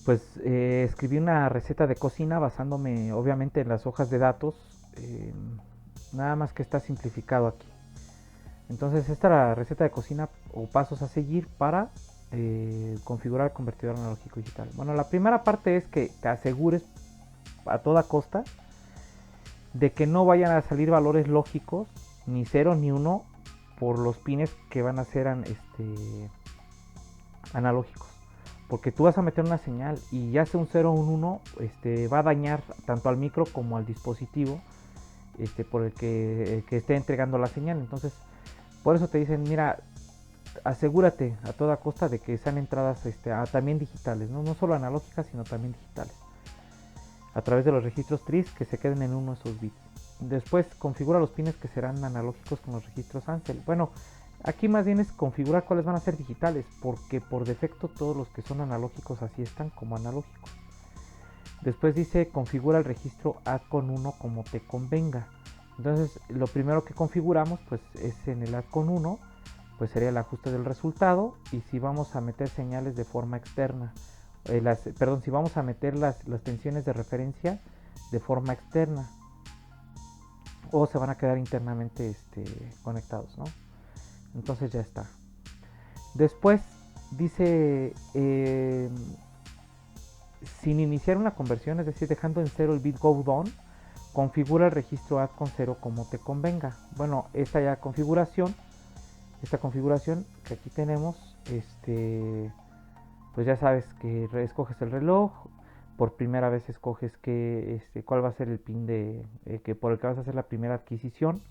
escribí una receta de cocina basándome obviamente en las hojas de datos, nada más que está simplificado aquí. Entonces esta es la receta de cocina o pasos a seguir para configurar el convertidor analógico digital. Bueno, la primera parte es que te asegures a toda costa de que no vayan a salir valores lógicos, ni 0 ni 1, por los pines que van a ser analógicos. Porque tú vas a meter una señal y ya sea un 0 o un 1, va a dañar tanto al micro como al dispositivo por el que esté entregando la señal. Entonces, por eso te dicen, mira, asegúrate a toda costa de que sean entradas también digitales, ¿no? No solo analógicas, sino también digitales, a través de los registros TRIS, que se queden en uno de esos bits. Después configura los pines que serán analógicos con los registros Ansel. Bueno, aquí más bien es configurar cuáles van a ser digitales, porque por defecto todos los que son analógicos así están como analógicos. Después dice configura el registro add con 1 como te convenga. Entonces lo primero que configuramos pues es en el add con 1, pues sería el ajuste del resultado, y si vamos a meter señales de forma externa, si vamos a meter las tensiones de referencia de forma externa, o se van a quedar internamente conectados, ¿no? Entonces ya está. Después dice sin iniciar una conversión, es decir, dejando en 0 el bit go down, configura el registro add con 0 como te convenga. Bueno, esta configuración que aquí tenemos, pues ya sabes que escoges el reloj, por primera vez escoges cuál va a ser el pin por el que vas a hacer la primera adquisición.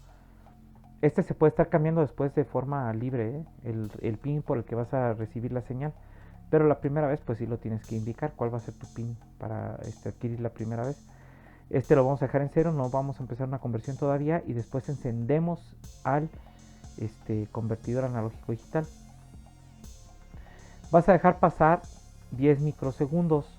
Se puede estar cambiando después de forma libre, el pin por el que vas a recibir la señal, pero la primera vez pues sí lo tienes que indicar cuál va a ser tu pin para adquirir la primera vez. Lo vamos a dejar en 0, no vamos a empezar una conversión todavía, y después encendemos al convertidor analógico digital. Vas a dejar pasar 10 microsegundos.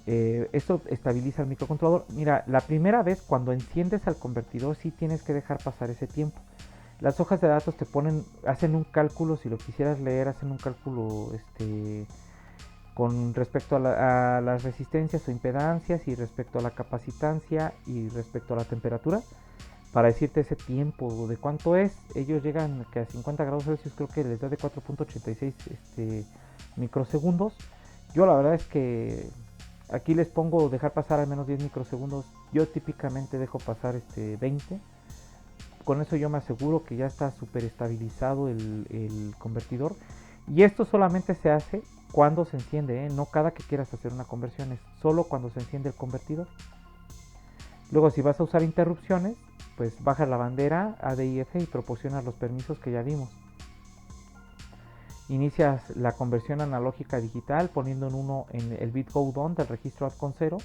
Esto estabiliza el microcontrolador. Mira, la primera vez cuando enciendes al convertidor sí tienes que dejar pasar ese tiempo. Las hojas de datos te hacen un cálculo, si lo quisieras leer, hacen un cálculo con respecto a las resistencias o impedancias, y respecto a la capacitancia y respecto a la temperatura, para decirte ese tiempo de cuánto es. Ellos llegan que a 50 grados Celsius creo que les da de 4.86 microsegundos. Yo la verdad es que aquí les pongo dejar pasar al menos 10 microsegundos. Yo típicamente dejo pasar 20. Con eso yo me aseguro que ya está súper estabilizado el convertidor. Y esto solamente se hace cuando se enciende, no cada que quieras hacer una conversión, es solo cuando se enciende el convertidor. Luego, si vas a usar interrupciones, pues baja la bandera ADIF y proporcionas los permisos que ya vimos. Inicias la conversión analógica a digital poniendo en 1 en el bit go down del registro add con 0.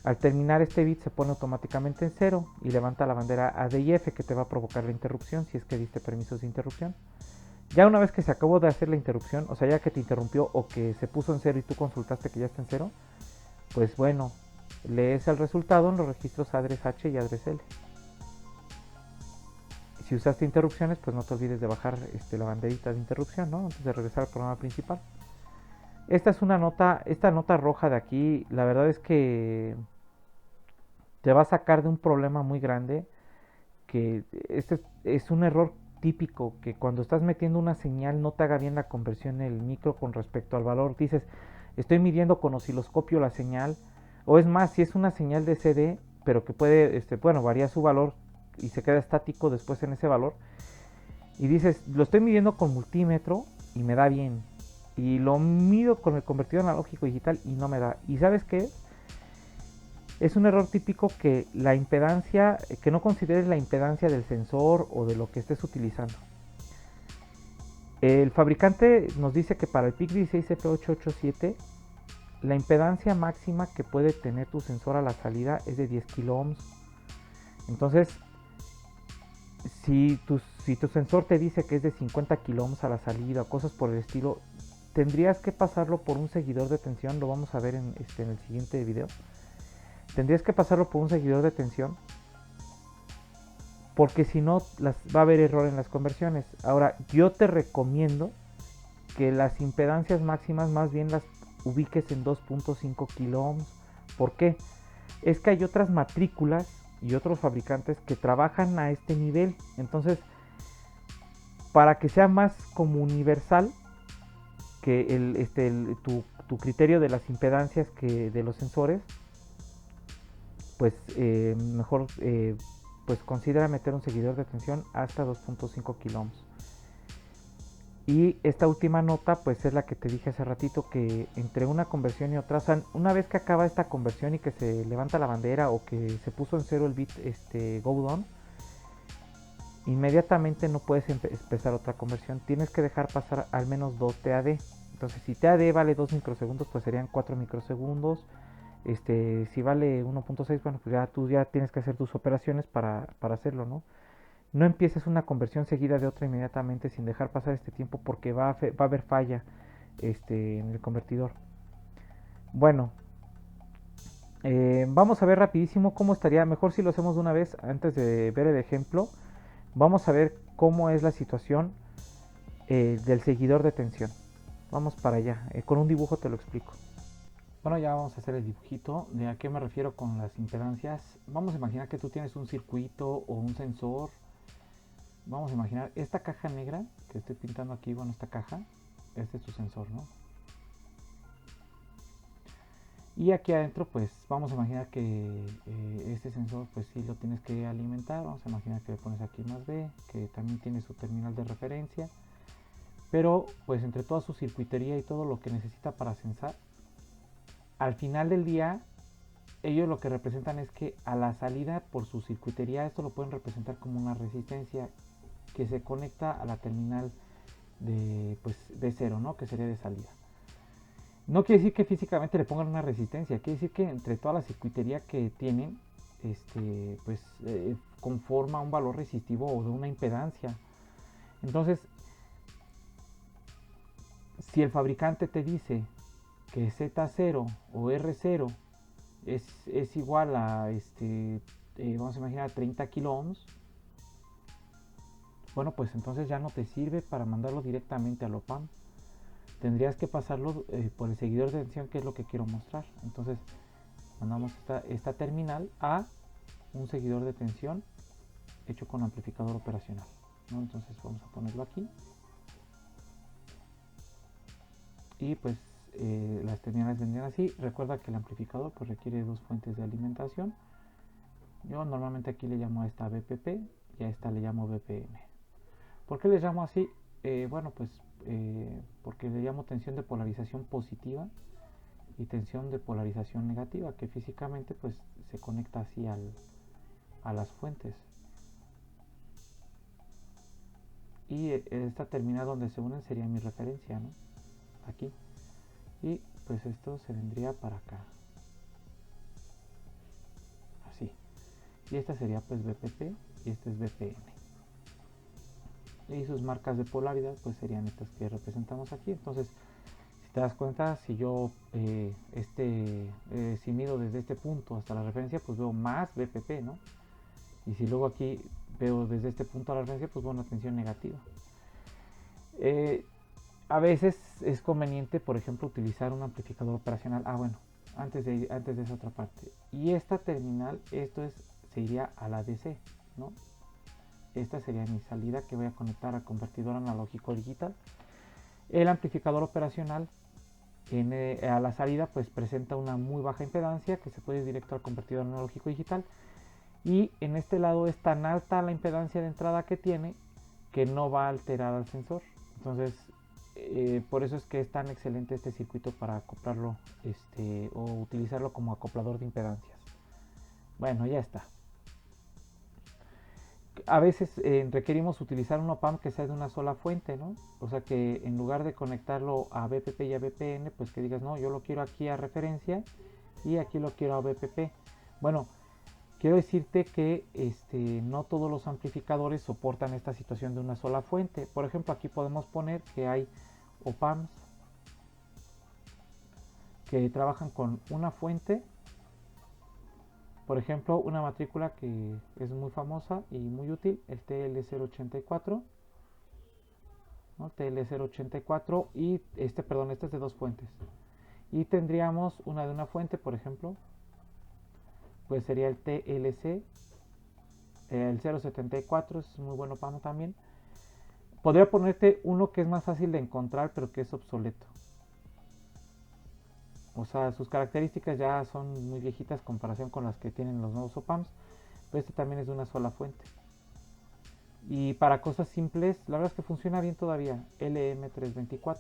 Al terminar este bit se pone automáticamente en 0 y levanta la bandera ADIF que te va a provocar la interrupción si es que diste permisos de interrupción. Ya una vez que se acabó de hacer la interrupción, o sea, ya que te interrumpió o que se puso en 0 y tú consultaste que ya está en 0, pues bueno, lees el resultado en los registros address H y address L. Si usaste interrupciones, pues no te olvides de bajar la banderita de interrupción, ¿no? Antes de regresar al programa principal. Esta nota roja de aquí, la verdad es que te va a sacar de un problema muy grande, que este es un error típico, que cuando estás metiendo una señal no te haga bien la conversión en el micro con respecto al valor. Dices, estoy midiendo con osciloscopio la señal, o es más, si es una señal de CD, pero que puede, varía su valor y se queda estático después en ese valor, y dices, lo estoy midiendo con multímetro y me da bien, y lo mido con el convertidor analógico digital y no me da. ¿Y sabes qué? Es un error típico que la impedancia, que no consideres la impedancia del sensor o de lo que estés utilizando. El fabricante nos dice que para el PIC16F887 la impedancia máxima que puede tener tu sensor a la salida es de 10 kilo ohms. Entonces, si tu sensor te dice que es de 50 kilo ohms a la salida o cosas por el estilo, tendrías que pasarlo por un seguidor de tensión. Lo vamos a ver en el siguiente video. Tendrías que pasarlo por un seguidor de tensión, porque si no va a haber error en las conversiones. Ahora, yo te recomiendo que las impedancias máximas más bien las ubiques en 2.5 kilo ohms. ¿Por qué? Es que hay otras matrículas y otros fabricantes que trabajan a este nivel. Entonces, para que sea más como universal que tu criterio de las impedancias que de los sensores, pues mejor pues considera meter un seguidor de tensión hasta 2.5 kilo ohms. Y esta última nota pues es la que te dije hace ratito, que entre una conversión y otra, o sea, una vez que acaba esta conversión y que se levanta la bandera o que se puso en 0 el bit go down, inmediatamente no puedes empezar otra conversión. Tienes que dejar pasar al menos 2 TAD. Entonces, si TAD vale 2 microsegundos, pues serían 4 microsegundos. Si vale 1.6, bueno, pues tú ya tienes que hacer tus operaciones para hacerlo, ¿no? No empieces una conversión seguida de otra inmediatamente sin dejar pasar este tiempo, porque va a haber falla en el convertidor. Bueno, vamos a ver rapidísimo cómo estaría. Mejor si lo hacemos de una vez antes de ver el ejemplo. Vamos a ver cómo es la situación del seguidor de tensión. Vamos para allá. Con un dibujo te lo explico. Bueno, ya vamos a hacer el dibujito. ¿De a qué me refiero con las impedancias? Vamos a imaginar que tú tienes un circuito o un sensor. Vamos a imaginar esta caja negra que estoy pintando aquí. Bueno, esta caja, este es tu sensor, ¿no? Y aquí adentro pues vamos a imaginar que este sensor pues sí lo tienes que alimentar. Vamos a imaginar que le pones aquí más B, que también tiene su terminal de referencia. Pero pues entre toda su circuitería y todo lo que necesita para sensar, al final del día ellos lo que representan es que a la salida por su circuitería, esto lo pueden representar como una resistencia que se conecta a la terminal de cero, ¿no? Que sería de salida. No quiere decir que físicamente le pongan una resistencia, quiere decir que entre toda la circuitería que tienen, conforma un valor resistivo o de una impedancia. Entonces, si el fabricante te dice que Z0 o R0 es igual a, vamos a imaginar 30 kilo ohms, bueno, pues entonces ya no te sirve para mandarlo directamente al OPAM. Tendrías que pasarlo por el seguidor de tensión, que es lo que quiero mostrar. Entonces mandamos esta terminal a un seguidor de tensión hecho con amplificador operacional, ¿no? Entonces vamos a ponerlo aquí y pues las terminales vendrían así. Recuerda que el amplificador pues requiere dos fuentes de alimentación. Yo normalmente aquí le llamo a esta BPP y a esta le llamo BPM. ¿Por qué les llamo así? Bueno, pues porque le llamo tensión de polarización positiva y tensión de polarización negativa, que físicamente pues se conecta así a las fuentes. Y esta terminal donde se unen sería mi referencia, ¿no? Aquí. Y pues esto se vendría para acá. Así. Y esta sería pues BPP y este es BPM. Y sus marcas de polaridad pues serían estas que representamos aquí. Entonces, si te das cuenta, si yo si mido desde este punto hasta la referencia, pues veo más BPP, ¿no? Y si luego aquí veo desde este punto a la referencia, pues veo una tensión negativa. A veces es conveniente, por ejemplo, utilizar un amplificador operacional. Bueno, antes de esa otra parte. Y esta terminal, se iría a la DC, ¿no? Esta sería mi salida que voy a conectar al convertidor analógico digital. El amplificador operacional a la salida pues presenta una muy baja impedancia que se puede ir directo al convertidor analógico digital, y en este lado es tan alta la impedancia de entrada que tiene que no va a alterar al sensor. Entonces por eso es que es tan excelente este circuito para acoplarlo o utilizarlo como acoplador de impedancias. Bueno, ya está. A veces requerimos utilizar un OPAMP que sea de una sola fuente, ¿no? O sea que en lugar de conectarlo a BPP y a BPN, pues que digas, no, yo lo quiero aquí a referencia y aquí lo quiero a BPP. Bueno, quiero decirte que no todos los amplificadores soportan esta situación de una sola fuente. Por ejemplo, aquí podemos poner que hay OPAMPs que trabajan con una fuente. Por ejemplo, una matrícula que es muy famosa y muy útil, el TL084, ¿no? TL084 y perdón, este es de dos fuentes. Y tendríamos una de una fuente, por ejemplo, pues sería el TLC, el 074, es muy bueno para también. Podría ponerte uno que es más fácil de encontrar, pero que es obsoleto. O sea, sus características ya son muy viejitas en comparación con las que tienen los nuevos OPAMs, pero este también es de una sola fuente. Y para cosas simples, la verdad es que funciona bien todavía, LM324.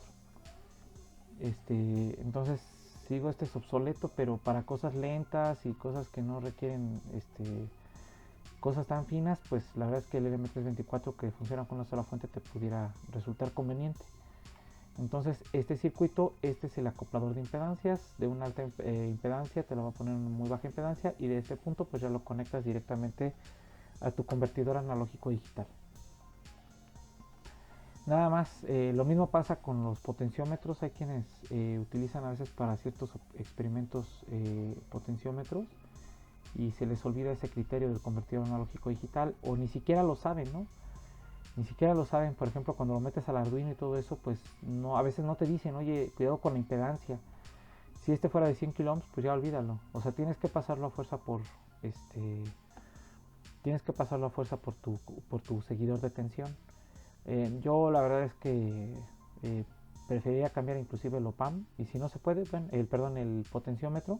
Entonces, sigo, es obsoleto, pero para cosas lentas y cosas que no requieren cosas tan finas, pues la verdad es que el LM324 que funciona con una sola fuente te pudiera resultar conveniente. Entonces este circuito, este es el acoplador de impedancias, de una alta impedancia te lo va a poner en muy baja impedancia, y de este punto pues ya lo conectas directamente a tu convertidor analógico digital. Nada más, lo mismo pasa con los potenciómetros. Hay quienes utilizan a veces para ciertos experimentos potenciómetros y se les olvida ese criterio del convertidor analógico digital, o ni siquiera lo saben, ¿no? Ni siquiera lo saben. Por ejemplo, cuando lo metes al Arduino y todo eso, pues no, a veces no te dicen, oye, cuidado con la impedancia. Si fuera de 100 kilo ohms, pues ya olvídalo. O sea, tienes que pasarlo a fuerza por tu seguidor de tensión. Yo la verdad es que preferiría cambiar inclusive el OPAM, y si no se puede, bueno, el potenciómetro,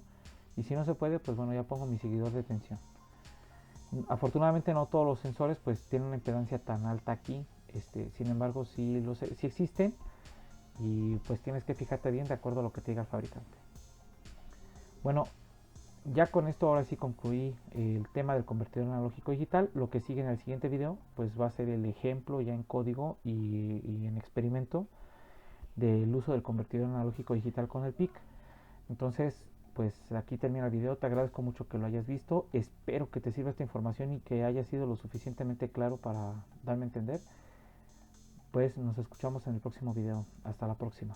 y si no se puede, pues bueno, ya pongo mi seguidor de tensión. Afortunadamente no todos los sensores pues tienen una impedancia tan alta aquí, sin embargo sí existen, y pues tienes que fijarte bien de acuerdo a lo que te diga el fabricante. Bueno, ya con esto ahora sí concluí el tema del convertidor analógico digital. Lo que sigue en el siguiente video pues va a ser el ejemplo ya en código y en experimento del uso del convertidor analógico digital con el PIC. Entonces pues aquí termina el video. Te agradezco mucho que lo hayas visto, espero que te sirva esta información y que haya sido lo suficientemente claro para darme a entender. Pues nos escuchamos en el próximo video. Hasta la próxima.